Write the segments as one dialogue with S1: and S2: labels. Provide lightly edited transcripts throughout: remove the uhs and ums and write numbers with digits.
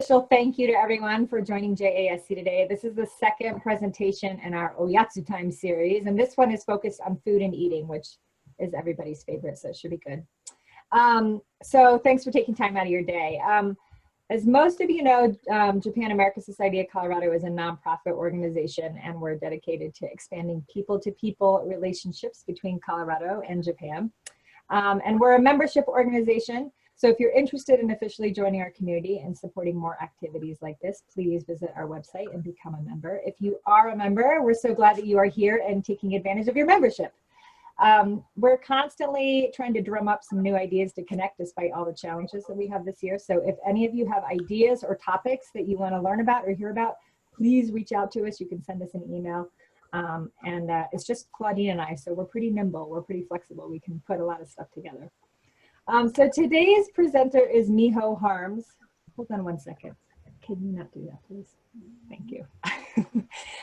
S1: official thank you to everyone for joining JASC today. This is the second presentation in our Oyatsu Time series, and this one is focused on food and eating, which is everybody's favorite, so it should be good. So thanks for taking time out of your day. As most of you know, Japan American Society of Colorado is a nonprofit organization, and we're dedicated to expanding people-to-people relationships between Colorado and Japan. And we're a membership organization. So if you're interested in officially joining our community and supporting more activities like this, please visit our website and become a member. If you are a member, we're so glad that you are here and taking advantage of your membership. We're constantly trying to drum up some new ideas to connect despite all the challenges that we have this year. So if any of you have ideas or topics that you want to learn about or hear about, please reach out to us. You can send us an email. It's just Claudine and I, so we're pretty nimble, we're pretty flexible. We can put a lot of stuff together. So today's presenter is Miho Harmes. Hold on one second. Can you not do that, please? Thank you.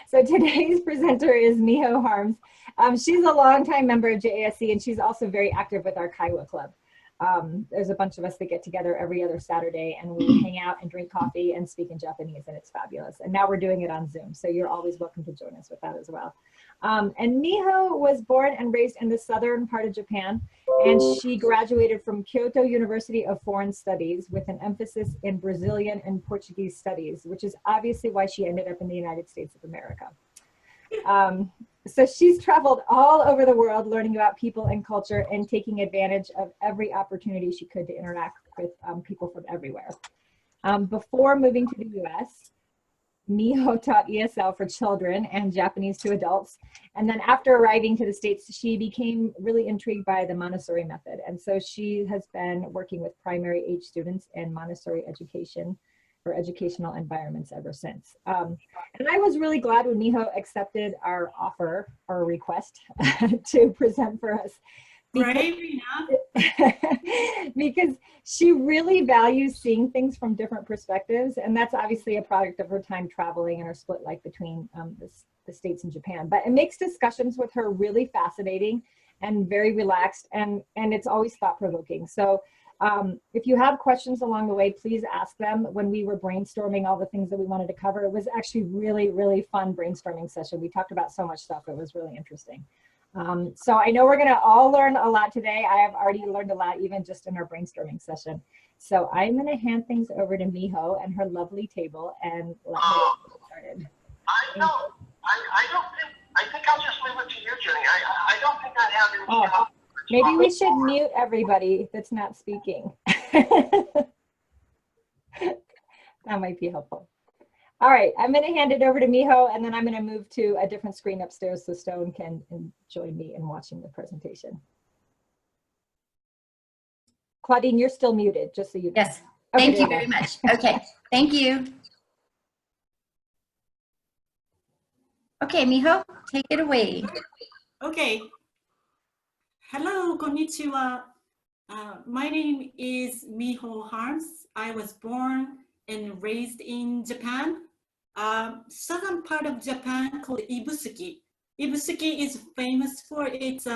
S1: So today's presenter is Miho Harmes. She's a longtime member of JASC, and she's also very active with our Kaiwa Club. There's a bunch of us that get together every other Saturday, and we hang out and drink coffee and speak in Japanese, and it's fabulous. And now we're doing it on Zoom, so you're always welcome to join us with that as well. And Miho was born and raised in the southern part of Japan, and she graduated from Kyoto University of Foreign Studies with an emphasis in Brazilian and Portuguese studies, which is obviously why she ended up in the United States of America. So she's traveled all over the world learning about people and culture and taking advantage of every opportunity she could to interact with people from everywhere. Before moving to the US, Miho taught ESL for children and Japanese to adults. And then after arriving to the States, she became really intrigued by the Montessori method. And so she has been working with primary age students in Montessori education or educational environments ever since. And I was really glad when Miho accepted our offer or request to present for us. Because she really values seeing things from different perspectives, and that's obviously a product of her time traveling and her split life between the States and Japan. But it makes discussions with her really fascinating and very relaxed, and it's always thought-provoking. So if you have questions along the way, please ask them. When we were brainstorming all the things that we wanted to cover, it was actually really, really fun brainstorming session. We talked about so much stuff. It was really interesting. So I know we're going to all learn a lot today. I have already learned a lot, even just in our brainstorming session. So I'm going to hand things over to Miho and her lovely table and let her get started.
S2: I think I'll just leave it to you, Jenny. I don't think I have any.
S1: Maybe we should mute everybody that's not speaking. That might be helpful. All right, I'm going to hand it over to Miho, and then I'm going to move to a different screen upstairs so Stone can join me in watching the presentation. Claudine, you're still muted, just so you know.
S3: Yes,
S1: okay,
S3: thank you very much. Okay, thank you. Okay, Miho, take it away.
S4: Okay. Hello, konnichiwa. My name is Miho Harmes. I was born and raised in Japan. Southern part of Japan called Ibusuki. Ibusuki is famous for its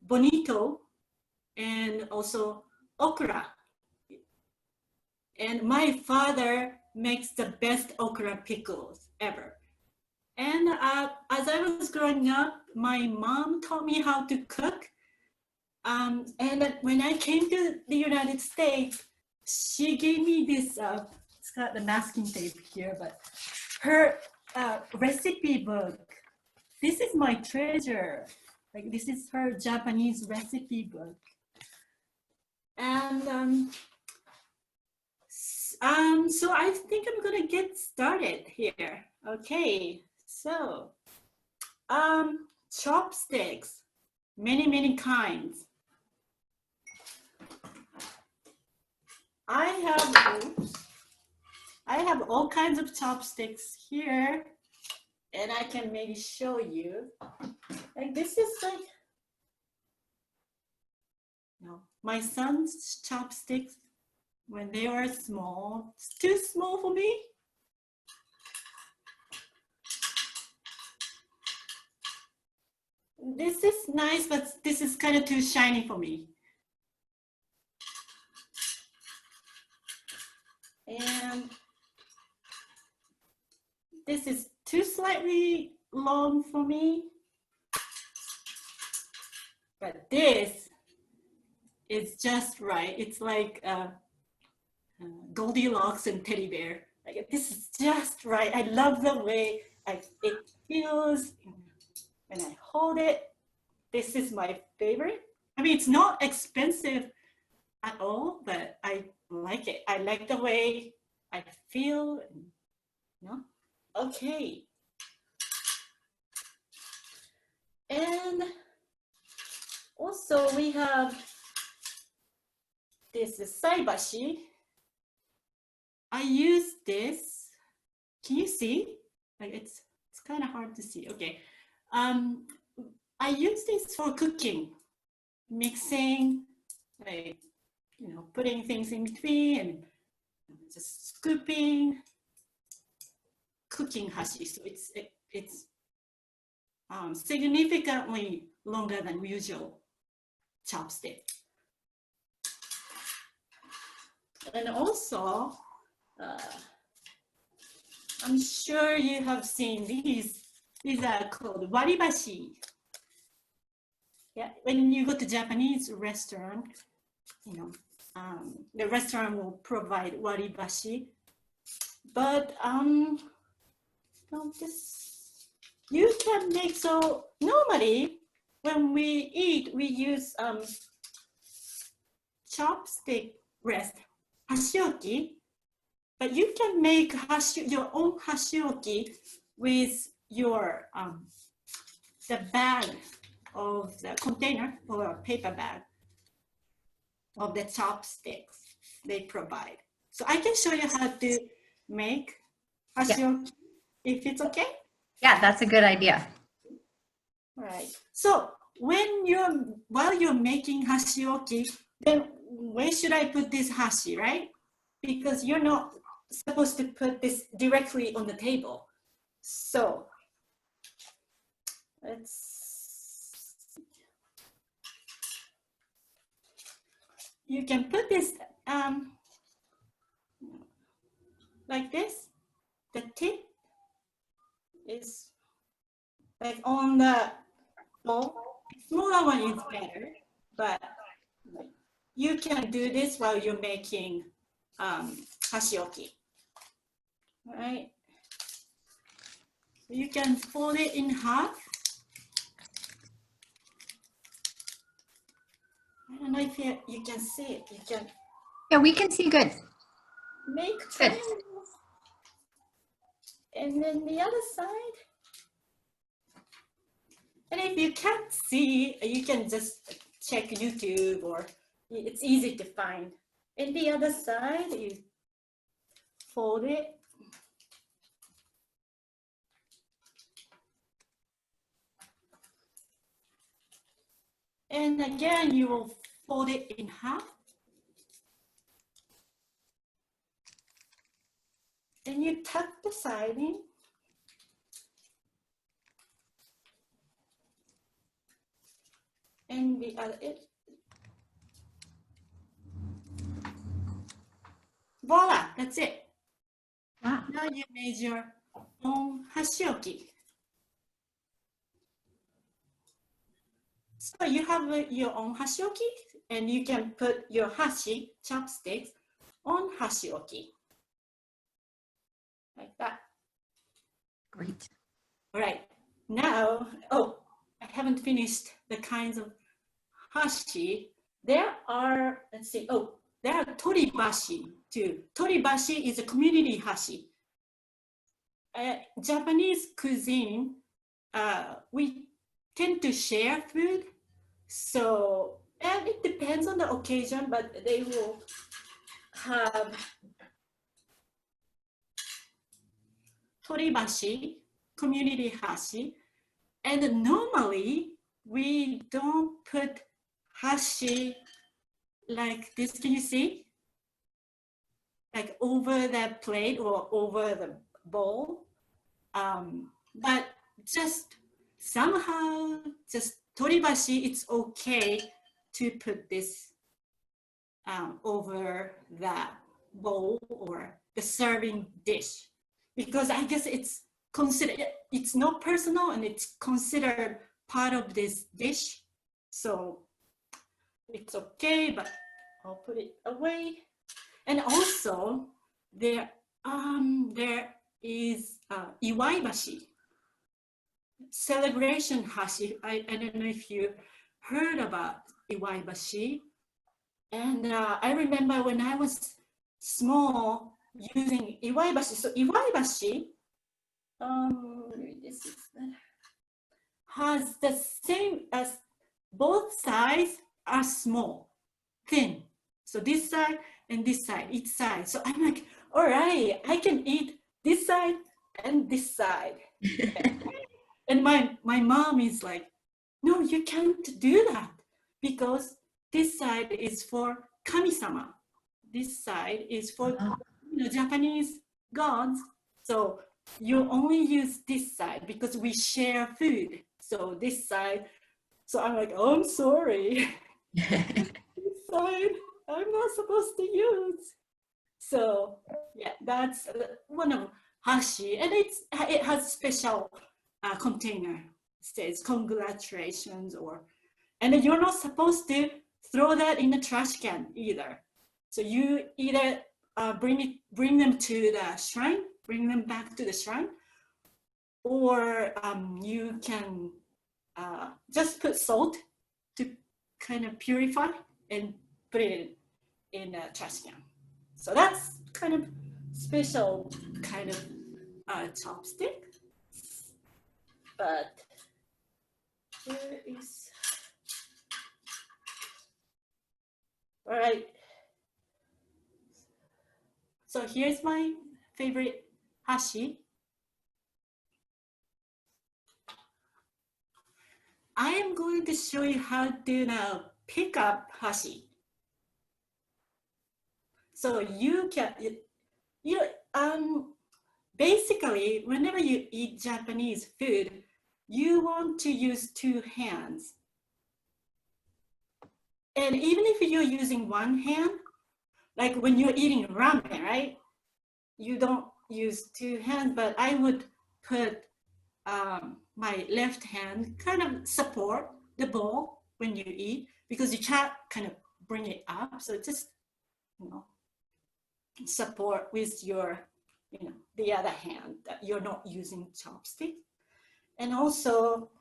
S4: bonito and also okra. And my father makes the best okra pickles ever. And as I was growing up, my mom taught me how to cook. And when I came to the United States, she gave me this, it's got the masking tape here, but her recipe book. This is my treasure. Like, this is her Japanese recipe book. And so I think I'm gonna get started here. Okay, so chopsticks, many kinds. I have all kinds of chopsticks here, and I can maybe show you. Like, this is like, no, my son's chopsticks when they were small. It's too small for me. This is nice, but this is kind of too shiny for me. And this is too slightly long for me. But this is just right. It's like Goldilocks and teddy bear. Like, this is just right. I love the way it feels when I hold it. This is my favorite. I mean, it's not expensive at all, but I like it. I like the way I feel. You know? Okay. And also we have this saibashi. I use this. Can you see? Like it's kind of hard to see. Okay. I use this for cooking, mixing, like, you know, putting things in between and just scooping, cooking hashi. So it's significantly longer than usual chopstick. And also, I'm sure you have seen these. These are called waribashi. Yeah, when you go to Japanese restaurant, you know, the restaurant will provide waribashi. But this you can make, so normally when we eat, we use chopstick rest, hashioki, but you can make your own hashioki with your the bag of the container or a paper bag of the chopsticks they provide. So I can show you how to make hashioki, if it's okay.
S3: Yeah, that's a good idea.
S4: All right. So while you're making hashioki, then where should I put this hashi, right? Because you're not supposed to put this directly on the table. So you can put this like this. The tip is like on the bowl. Smaller one is better, but you can do this while you're making hashioki. All right. So you can fold it in half. I don't know if you can see it. You can.
S3: Yeah, we can see good.
S4: Make triangles. And then the other side. And if you can't see, you can just check YouTube, or it's easy to find. And the other side, you fold it. And again, you will fold it in half. Then you tuck the side in. And the other, voila, that's it.
S3: Wow.
S4: Now you made your own hashioki. So you have your own hashioki, and you can put your hashi, chopsticks, on hashioki. Like that.
S3: Great.
S4: All right, now, oh, I haven't finished the kinds of hashi. There are, let's see, oh, there are toribashi too. Toribashi is a community hashi. Japanese cuisine, we tend to share food. So, and it depends on the occasion, but they will have toribashi, community hashi. And normally, we don't put hashi like this. Can you see? Like over the plate or over the bowl. But just somehow, just toribashi, it's okay to put this over the bowl or the serving dish, because I guess it's considered, it's not personal and it's considered part of this dish. So it's okay, but I'll put it away. And also there is iwaibashi, celebration hashi. I don't know if you heard about iwaibashi. And I remember when I was small using iwaibashi. So iwaibashi this is, has the same as both sides are small, thin. So this side and this side, each side. So I'm like, all right, I can eat this side and this side. And my mom is like, no, you can't do that because this side is for kami-sama. This side is for Japanese gods. So you only use this side because we share food. So this side, so I'm like, oh, I'm sorry. This side, I'm not supposed to use. So yeah, that's one of hashi, and it has special container. It says congratulations, and you're not supposed to throw that in the trash can either. So you either bring them to the shrine, bring them back to the shrine, or you can just put salt to kind of purify and put it in a trash can. So that's kind of special kind of chopstick. But here is, all right. So here's my favorite hashi. I am going to show you how to now pick up hashi. So you can, basically, whenever you eat Japanese food, you want to use two hands. And even if you're using one hand, like when you're eating ramen, right? You don't use two hands, but I would put my left hand kind of support the bowl when you eat, because you can't kind of bring it up. So just, support with your, the other hand that you're not using chopsticks. And also,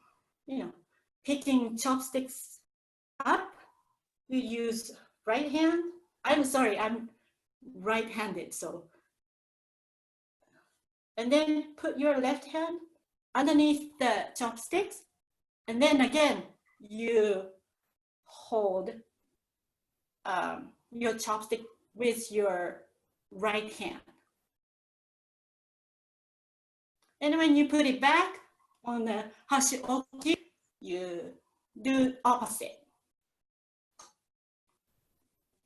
S4: picking chopsticks up, you use right hand. I'm sorry, I'm right-handed, so. And then put your left hand underneath the chopsticks. And then again, you hold your chopstick with your right hand. And when you put it back on the hashioki, you do opposite.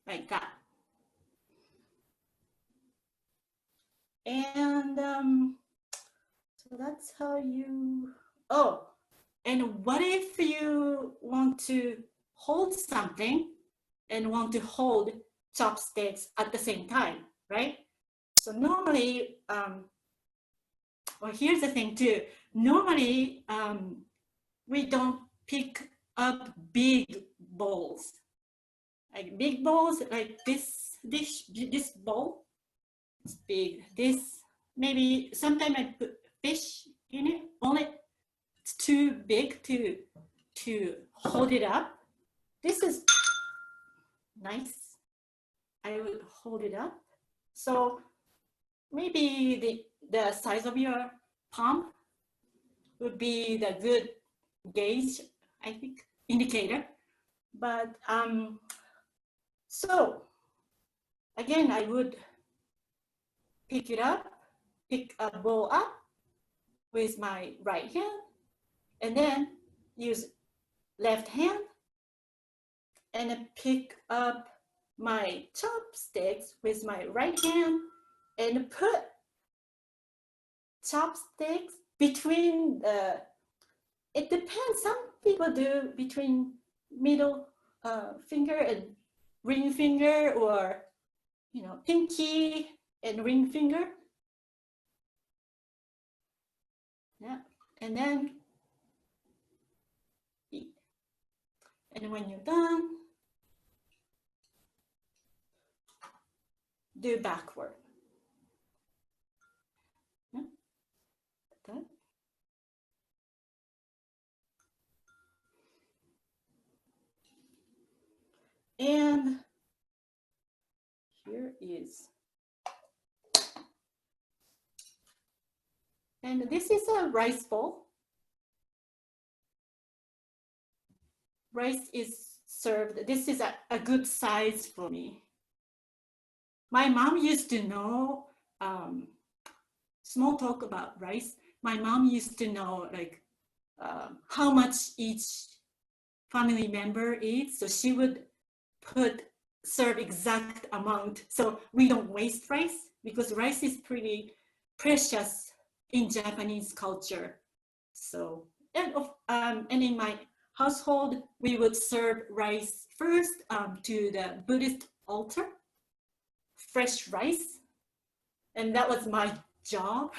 S4: Like that. And so that's how you, oh, and what if you want to hold something and want to hold chopsticks at the same time, right? So normally, well, here's the thing too. Normally, we don't pick up big bowls. Like big bowls, like this bowl, it's big. This, maybe sometimes I put fish in it, only it's too big to hold it up. This is nice. I would hold it up. So maybe the size of your palm would be the good gauge, I think, indicator. But so again, I would pick a bowl up with my right hand, and then use left hand and pick up my chopsticks with my right hand and put chopsticks between the, it depends, some people do between middle finger and ring finger, or pinky and ring finger. Yeah. And then eat. And when you're done, do backward. Yeah. That. And here is, and this is a rice bowl. Rice is served. This is a good size for me. My mom used to know, small talk about rice. My mom used to know like how much each family member eats. So she would serve exact amount. So we don't waste rice because rice is pretty precious in Japanese culture. So, and in my household, we would serve rice first to the Buddhist altar, fresh rice. And that was my job.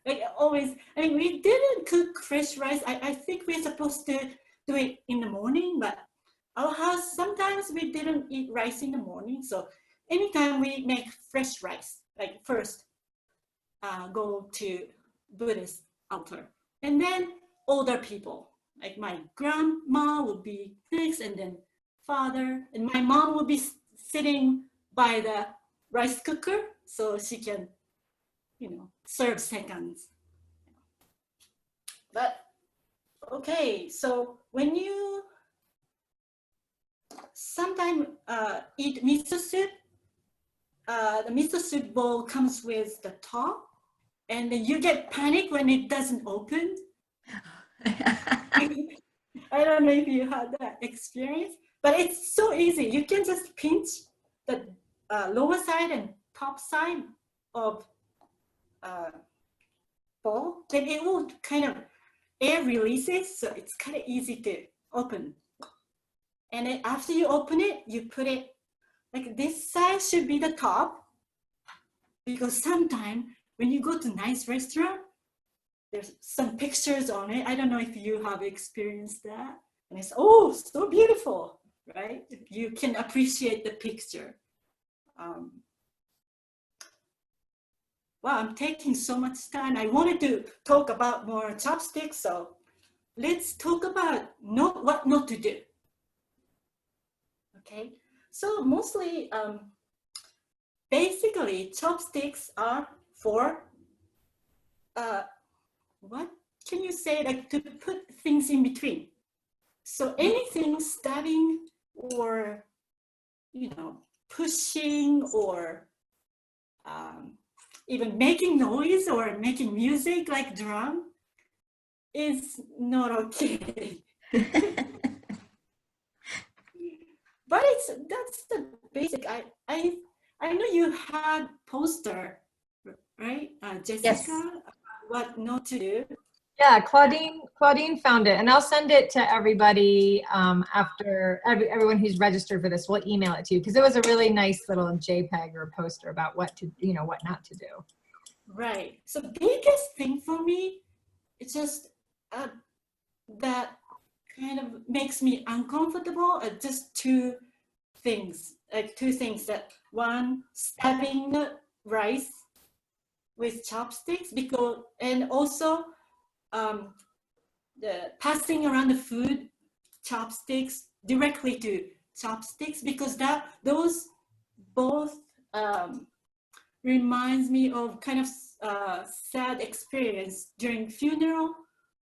S4: Like always, I mean, we didn't cook fresh rice. I think we're supposed to do it in the morning, but our house, sometimes we didn't eat rice in the morning. So anytime we make fresh rice, like first go to Buddhist altar. And then older people, like my grandma would be next, and then father, and my mom would be sitting by the rice cooker so she can, you know, serve seconds. But okay, so when you sometimes eat miso soup, the miso soup bowl comes with the top, and then you get panic when it doesn't open. I don't know if you had that experience, but it's so easy. You can just pinch the lower side and top side of bowl, then it will kind of air releases, so it's kind of easy to open. And then after you open it, you put it like this side should be the top, because sometimes when you go to nice restaurant, there's some pictures on it. I don't know if you have experienced that. And it's, oh, so beautiful, right? You can appreciate the picture. Wow, I'm taking so much time. I wanted to talk about more chopsticks, so let's talk about what not to do. Okay, so mostly, basically, chopsticks are for, what can you say, like to put things in between. So anything stabbing or, you know, pushing or even making noise or making music like drum is not okay. But that's the basic. I know you had poster, right, Jessica,
S3: Yes.
S4: what not to do.
S1: Yeah, Claudine found it, and I'll send it to everybody after everyone who's registered for this. We'll email it to you because it was a really nice little JPEG or poster about what to, you know, what not to do.
S4: Right. So biggest thing for me, it's just that kind of makes me uncomfortable. Just two things that one, stabbing rice with chopsticks, because, and also the passing around the food, chopsticks directly to chopsticks, because those both reminds me of kind of sad experience during funeral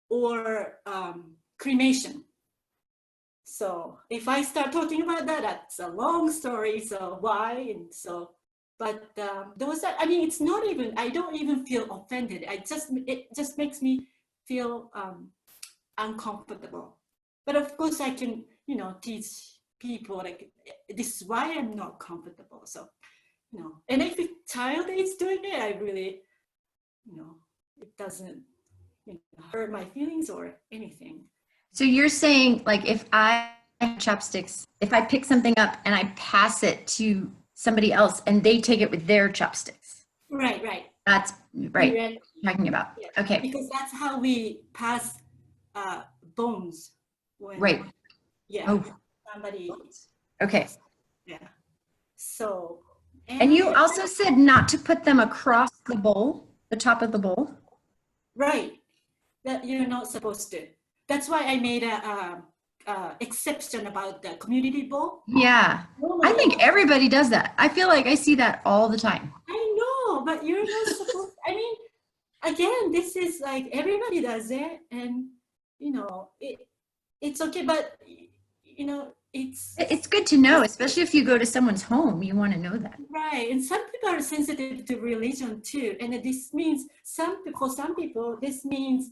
S4: or cremation. So if I start talking about that, that's a long story. So why? And so, but those are, I mean, it's not even, I don't even feel offended. It just makes me feel uncomfortable. But of course I can, you know, teach people like, this is why I'm not comfortable. So, you know, and if a child is doing it, I really, you know, it doesn't, you know, hurt my feelings or anything.
S3: So you're saying, like, if I have chopsticks, if I pick something up and I pass it to somebody else and they take it with their chopsticks.
S4: Right, right.
S3: That's right.
S4: Direct-
S3: Talking about.
S4: Yeah.
S3: Okay.
S4: Because that's how we pass bones. When,
S3: Right.
S4: Yeah.
S3: Oh.
S4: Somebody.
S3: Okay.
S4: Yeah. So.
S3: And you also said not to put them across the bowl, the top of the bowl.
S4: Right. That you're not supposed to. That's why I made a exception about the community bowl.
S3: Yeah. I think everybody does that. I feel like I see that all the time.
S4: I know, but you're not supposed. I mean, again, this is like everybody does it, and you know, it's okay. But you know,
S3: It's good to know, especially if you go to someone's home, you want to know that.
S4: right. And some people are sensitive to religion too, and this means for some people, this means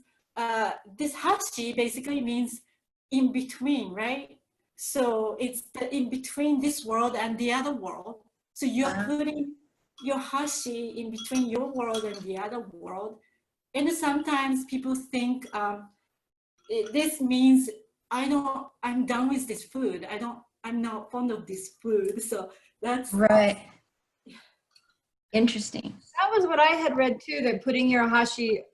S4: this hachi basically means in between, right? So it's the in between this world and the other world. So you're putting your hashi in between your world and the other world. And sometimes people think this means I'm done with this food. I'm not fond of this food. So that's
S3: right. Interesting.
S1: That was what I had read too, that putting your hashi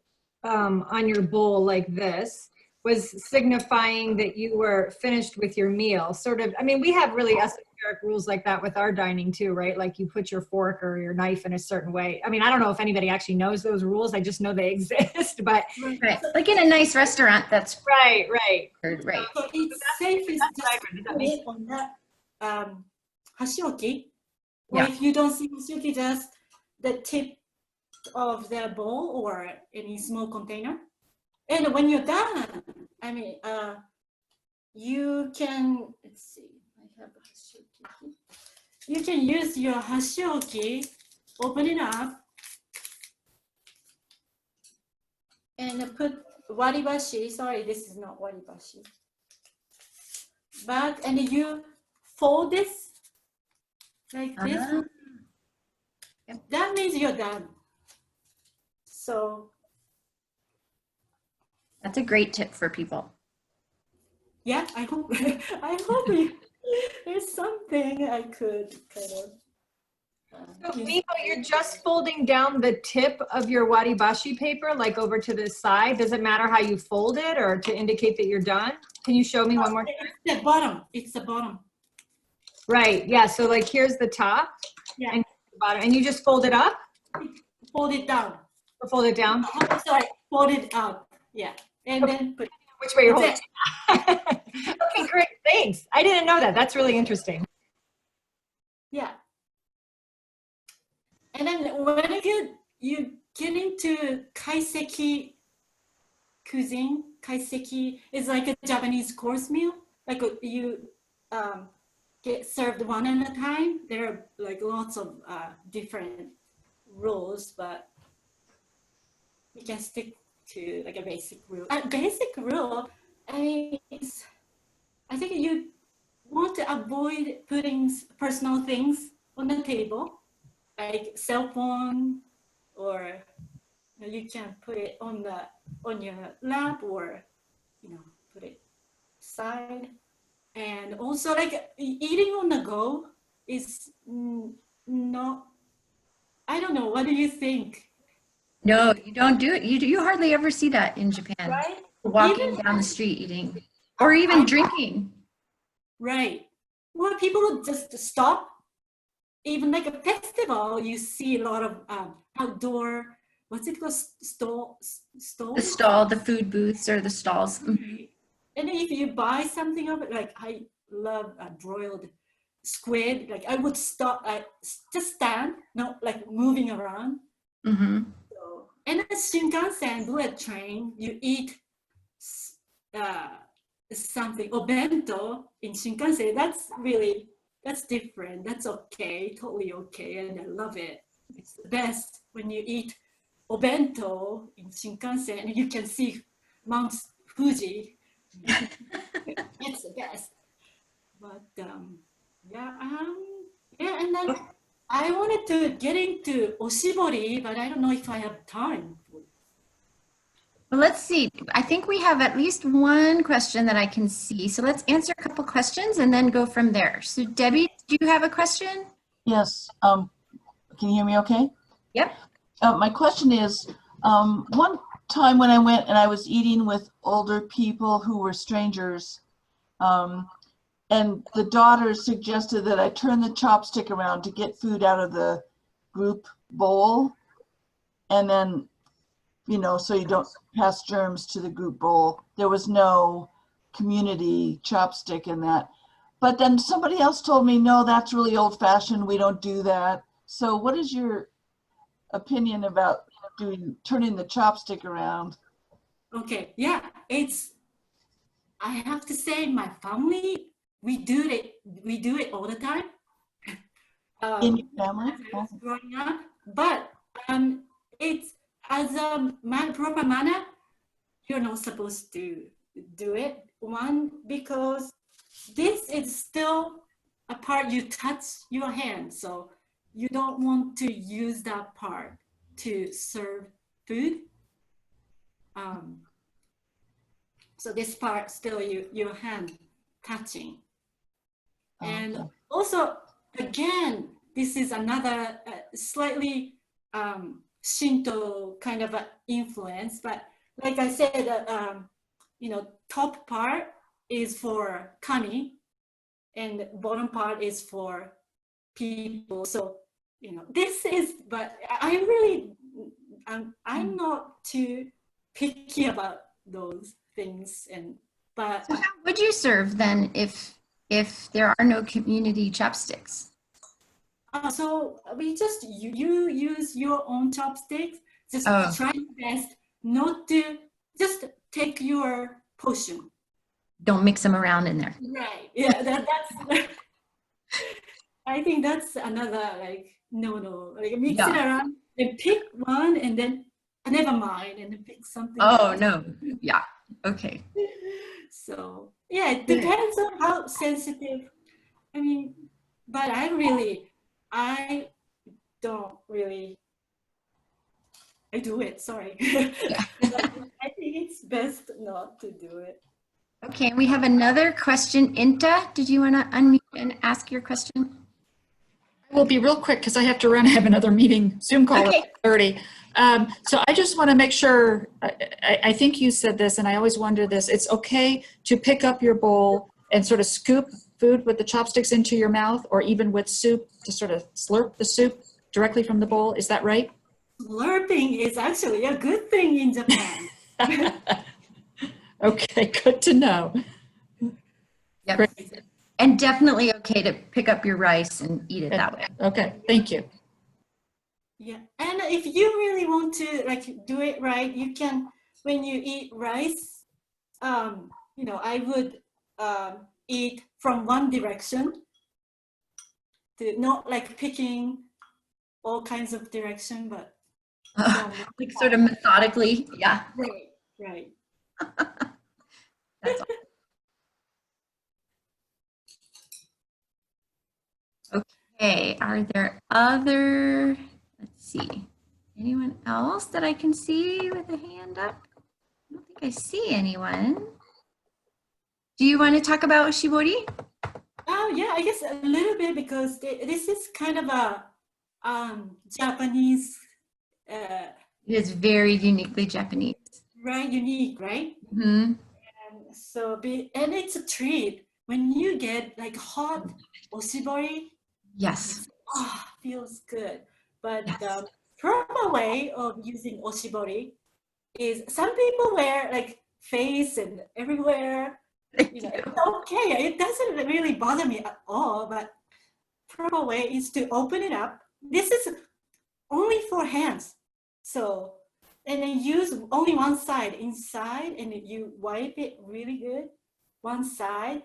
S1: on your bowl like this was signifying that you were finished with your meal. Sort of, I mean, we have really esoteric rules like that with our dining too, right? Like you put your fork or your knife in a certain way. I mean, I don't know if anybody actually knows those rules. I just know they exist, but.
S3: Right. Like in a nice restaurant, that's
S1: right.
S3: Right.
S4: So it's safest just put it on that hashioki. Or if you don't see hashioki, just the tip of the bowl or any small container. And when you're done, I mean, you can, let's see, I have hashioki. You can use your hashioki, open it up, and put waribashi. Sorry, this is not waribashi. But, and you fold this like this. That means you're done. So.
S3: That's a great tip for people.
S4: Yeah, I hope there's something I could kind of.
S1: So Miho, you're just folding down the tip of your waribashi paper, like over to the side. Does it matter how you fold it or to indicate that you're done? Can you show me one more time?
S4: It's the bottom. It's the bottom.
S1: Right. Yeah. So like here's the top.
S4: Yeah.
S1: And the bottom, and you just fold it up.
S4: Fold it down.
S1: Or fold it down.
S4: Sorry, fold it up. Yeah, and then put.
S1: Which way you're holding? Okay, great. Thanks. I didn't know that. That's really interesting.
S4: Yeah. And then when you get into kaiseki cuisine, kaiseki is like a Japanese course meal. Like you get served one at a time. There are like lots of different rules, but we can stick to like a basic rule. Basic rule, I think you want to avoid putting personal things on the table, like cell phone, or you can put it on your lap, or put it aside. And also, like eating on the go is not. I don't know. What do you think?
S3: No, you don't do it. You hardly ever see that in Japan.
S4: Right?
S3: Walking down the street eating, or even drinking.
S4: Right. Well, people just stop. Even like a festival, you see a lot of outdoor. What's it called? Stalls.
S3: The stall, the food booths, or the stalls.
S4: Right. And if you buy something of it, like I love broiled squid. Like I would stop. I just stand, not like moving around.
S3: Mm-hmm.
S4: And the Shinkansen bullet train, you eat something, obento in Shinkansen, that's different. That's okay, totally okay, and I love it. It's the best when you eat obento in Shinkansen and you can see Mount Fuji. It's the best. But yeah, and then I wanted to get into oshibori, but I don't know if I have time.
S3: Well, let's see. I think we have at least one question that I can see. So let's answer a couple questions and then go from there. So Debbie, do you have a question?
S5: Yes. Can you hear me okay?
S3: Yep.
S5: My question is, one time when I went and I was eating with older people who were strangers, and the daughter suggested that I turn the chopstick around to get food out of the group bowl, and then, you know, so you don't pass germs to the group bowl. There was no community chopstick in that. But then somebody else told me, no, that's really old-fashioned. We don't do that. So what is your opinion about turning the chopstick around?
S4: Okay, yeah, I have to say my family, we do it all the time.
S5: In your family?
S4: As I was growing up, but it's as a proper manner, you're not supposed to do it. One, because this is still a part you touch your hand, so you don't want to use that part to serve food. So this part still your hand touching. And
S5: Okay.
S4: also, again, this is another slightly Shinto kind of influence, but like I said, you know, top part is for kami and bottom part is for people. So, you know, this is, but I'm not too picky about those things. But
S3: So how would you serve then if there are no community chopsticks?
S4: so we just you use your own chopsticks. Just
S3: Oh.
S4: try your best not to just take your portion.
S3: Don't mix them around in there.
S4: Right. Yeah. That's. I think that's another like no. Like mix it around and pick one and then never mind and then pick something.
S3: Oh
S4: else.
S3: no. Yeah. Okay.
S4: So yeah, it depends on how sensitive. I mean, but I don't really. I do it. Sorry. I think it's best not to do it.
S3: Okay, we have another question. Inta, did you want to unmute and ask your question?
S6: We'll be real quick because I have to run. I have another meeting, Zoom call
S3: Okay.
S6: at 30. So I just want to make sure, I think you said this and I always wonder this, it's okay to pick up your bowl and sort of scoop food with the chopsticks into your mouth or even with soup to sort of slurp the soup directly from the bowl. Is that right?
S4: Slurping is actually a good thing in Japan.
S6: Okay, good to know.
S3: Yep.
S6: Great.
S3: And definitely okay to pick up your rice and eat it that way.
S6: Okay, thank you.
S4: Yeah, and if you really want to like do it right, you can, when you eat rice, you know, I would eat from one direction, to not like picking all kinds of direction, but
S3: Like sort of methodically, yeah.
S4: Right.
S3: That's awesome. Okay, are there other, let's see, anyone else that I can see with a hand up? I don't think I see anyone. Do you want to talk about shibori?
S4: Oh yeah, I guess a little bit because this is kind of a Japanese.
S3: It is very uniquely Japanese.
S4: Right, unique, right?
S3: Mm-hmm.
S4: And so and it's a treat when you get like hot oshibori.
S3: Yes.
S4: Oh, feels good. But the proper way of using oshibori is some people wear like face and everywhere. You know, it's okay. It doesn't really bother me at all. But proper way is to open it up. This is only for hands. So, and then use only one side inside and you wipe it really good, one side,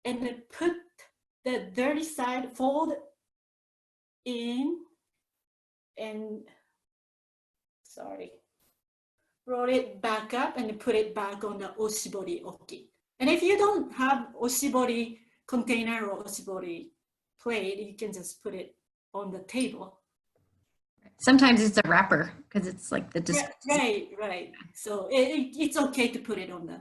S4: and then put the dirty side, fold in and, roll it back up and put it back on the oshibori oki. And if you don't have oshibori container or oshibori plate, you can just put it on the table.
S3: Sometimes it's a wrapper because it's like the
S4: Right. So it's okay to put it on the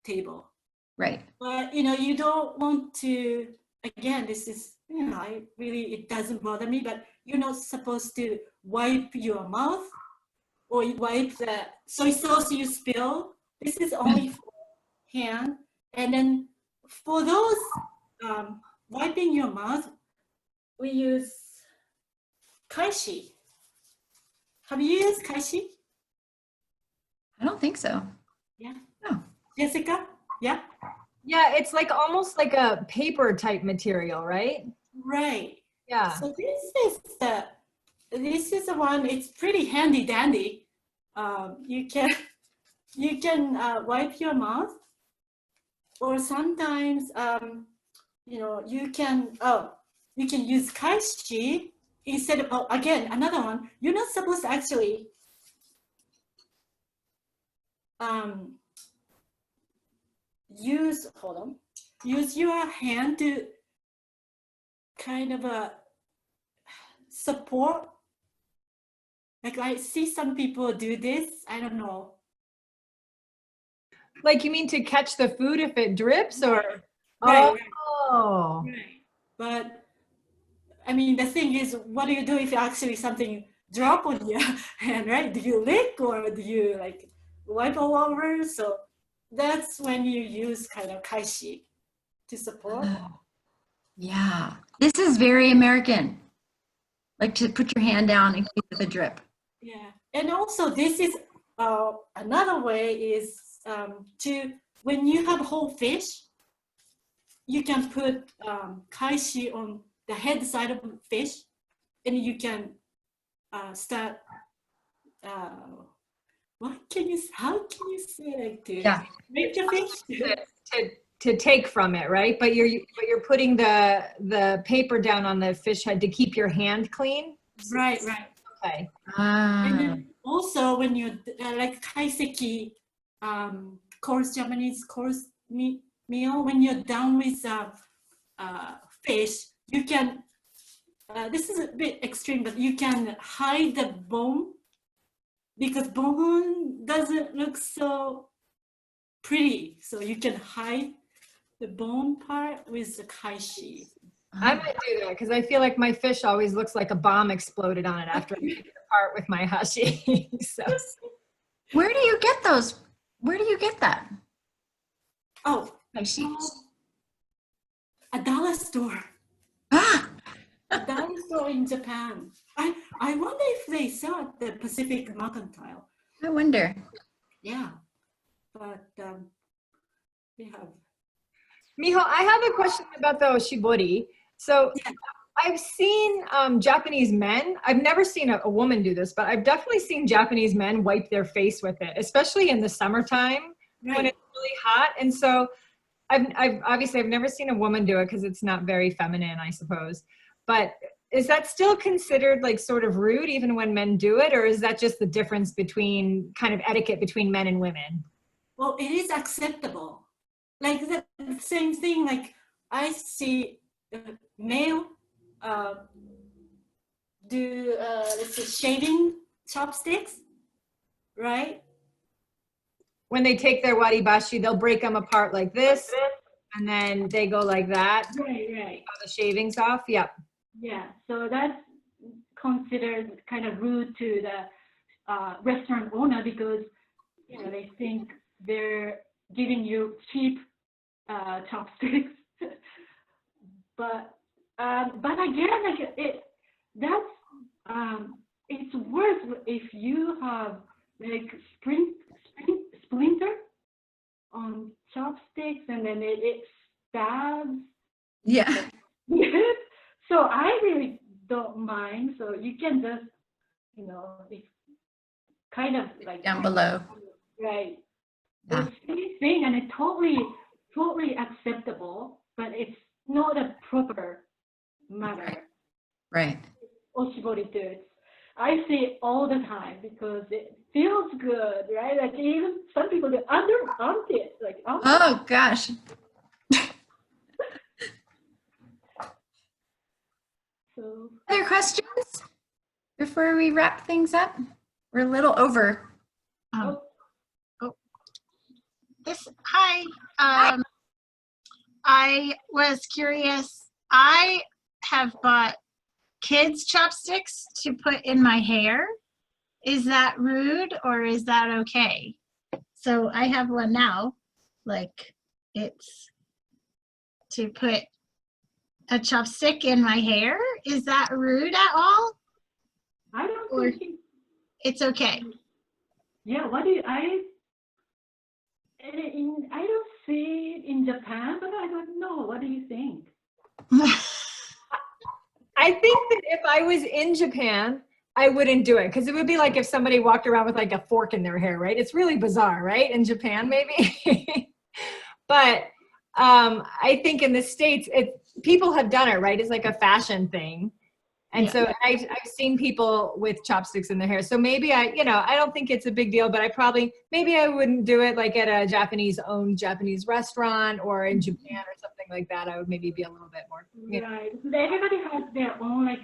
S4: table.
S3: Right.
S4: But you know, you don't want to. Again, this is, you know, it doesn't bother me. But you're not supposed to wipe your mouth or you wipe the soy sauce you spill. This is only for hand. And then for those wiping your mouth, we use kaishi. Have you used kaishi?
S3: I don't think so.
S4: Yeah.
S3: No.
S4: Jessica? Yeah.
S1: Yeah, it's like almost like a paper type material, right?
S4: Right.
S1: Yeah.
S4: So this is the one. It's pretty handy dandy. You can wipe your mouth, or sometimes you can use kaishi instead of again another one. You're not supposed to actually use your hand to kind of support. Like I see some people do this. I don't know.
S1: Like you mean to catch the food if it drips or?
S4: Right.
S1: Oh.
S4: Right. But I mean, the thing is, what do you do if actually something drop on your hand, right? Do you lick or do you like wipe all over? So that's when you use kind of kaishi to support.
S3: Yeah. This is very American. Like to put your hand down in case of a drip.
S4: Yeah. And also this is another way is when you have whole fish, you can put kaishi on the head side of the fish, and you can start. How can you say like to make the fish?
S1: To take from it, right? But you're putting the paper down on the fish head to keep your hand clean.
S4: Right.
S1: Okay.
S4: And then also when you like kaiseki, course Japanese course meal, when you're done with fish, you can. This is a bit extreme, but you can hide the bone because bone doesn't look so pretty. So you can hide the bone part with the kaishi.
S1: I might do that because I feel like my fish always looks like a bomb exploded on it after I take it apart with my hashi. So.
S3: Where do you get those? Where do you get that?
S4: Oh,
S3: Kaishi.
S4: a dollar store.
S3: Ah,
S4: A dollar store in Japan. I wonder if they sell at the Pacific Mercantile.
S3: I wonder.
S4: Yeah, but we have.
S1: Miho, I have a question about the oshibori. So I've seen Japanese men, I've never seen a woman do this, but I've definitely seen Japanese men wipe their face with it, especially in the summertime when it's really hot. And so I've never seen a woman do it because it's not very feminine, I suppose. But is that still considered like sort of rude even when men do it? Or is that just the difference between kind of etiquette between men and women?
S4: Well, it is acceptable. Like the same thing, like I see male do let's say shaving chopsticks, right?
S1: When they take their waribashi, they'll break them apart like this, and then they go like that.
S4: Right.
S1: The shavings off. Yep.
S4: Yeah. So that's considered kind of rude to the restaurant owner because they think they're giving you cheap chopsticks. but again, like it's worse if you have like splinter on chopsticks and then it stabs.
S3: Yeah.
S4: So I really don't mind. So you can just, it's kind of like
S3: Down below.
S4: Right.
S3: Yeah.
S4: The same thing, and it's totally acceptable, but it's not a proper manner.
S3: Right.
S4: Oshibori do it. I see it all the time because it feels good, right? Like even some people do under armpit, like
S3: Oh gosh.
S4: So
S3: Other questions before we wrap things up? We're a little over.
S7: Hi. I was curious. I have bought kids' chopsticks to put in my hair? Is that rude or is that okay? So I have one now, like it's to put a chopstick in my hair. Is that rude at all?
S4: I don't
S7: Or
S4: think,
S7: it's okay?
S4: yeah, I don't see it in Japan, but I don't know. What do you think?
S1: I think that if I was in Japan, I wouldn't do it because it would be like if somebody walked around with like a fork in their hair, right? It's really bizarre, right? In Japan, maybe. But I think in the States, people have done it, right? It's like a fashion thing. And
S7: Yeah.
S1: so I've seen people with chopsticks in their hair. So maybe I don't think it's a big deal, but maybe I wouldn't do it like at a owned Japanese restaurant or in Japan or something like that. I would maybe be a little bit more,
S4: Right. Everybody has their own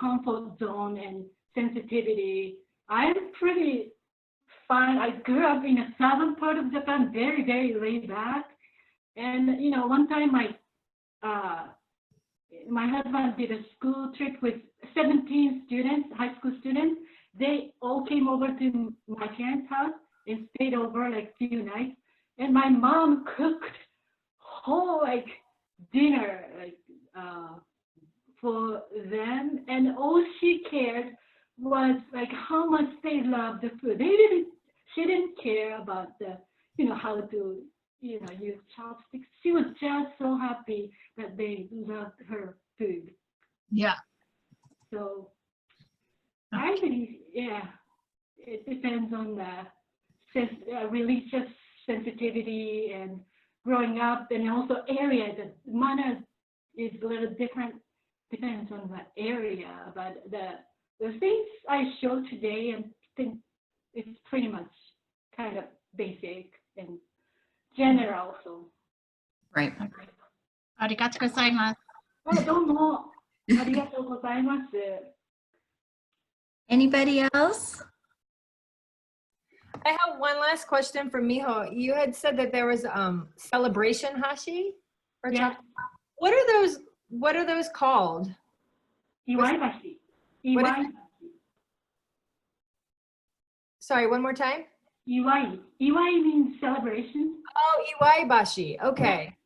S4: comfort zone and sensitivity. I'm pretty fine. I grew up in the southern part of Japan, very, very laid back. And one time my husband did a school trip with 17 students, high school students. They all came over to my parents' house and stayed over like few nights. And my mom cooked whole dinner for them, and all she cared was how much they loved the food. She didn't care about the how to use chopsticks. She was just so happy that they loved her food.
S7: Yeah.
S4: So I believe, yeah, it depends on the religious sensitivity and growing up, and also area. The manner is a little different, depends on the area. But the things I showed today, I think it's pretty much kind of basic and general. So.
S3: Right.
S7: ありがとうございます。
S4: どうもありがとうございます。
S3: Anybody else?
S1: I have one last question for Miho. You had said that there was celebration hashi or
S4: Yeah.
S1: What are those called?
S4: 祝い箸。
S1: What is-
S4: 祝い。
S1: Sorry, one more time.
S4: 祝い。祝い means celebration.
S1: Oh, iwaibashi. Okay.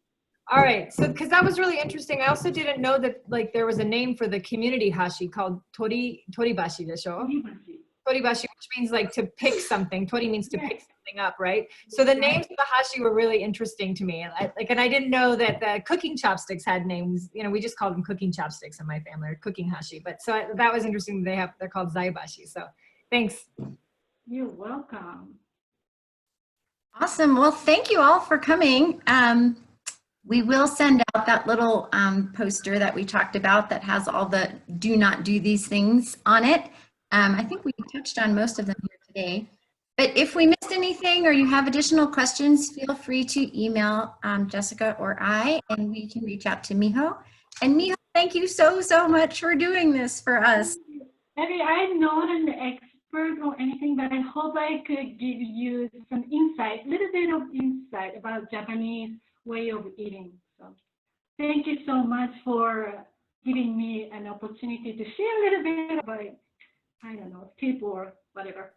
S1: All right. So, because that was really interesting. I also didn't know that there was a name for the community hashi called toribashi desho.
S4: 祝い箸。
S1: Toribashi, which means to pick something. Tori means to pick something up, right? So the names of the hashi were really interesting to me. And I didn't know that the cooking chopsticks had names. We just called them cooking chopsticks in my family, or cooking hashi. But so that was interesting. They're called zaibashi. So thanks.
S4: You're welcome.
S3: Awesome. Well, thank you all for coming. We will send out that little poster that we talked about that has all the do not do these things on it. I think we touched on most of them here today. But if we missed anything or you have additional questions, feel free to email Jessica or I, and we can reach out to Miho. And Miho, thank you so, so much for doing this for us.
S4: Maybe I'm not an expert or anything, but I hope I could give you some insight, little bit of insight about Japanese way of eating. So thank you so much for giving me an opportunity to share a little bit about, I don't know, tip or whatever.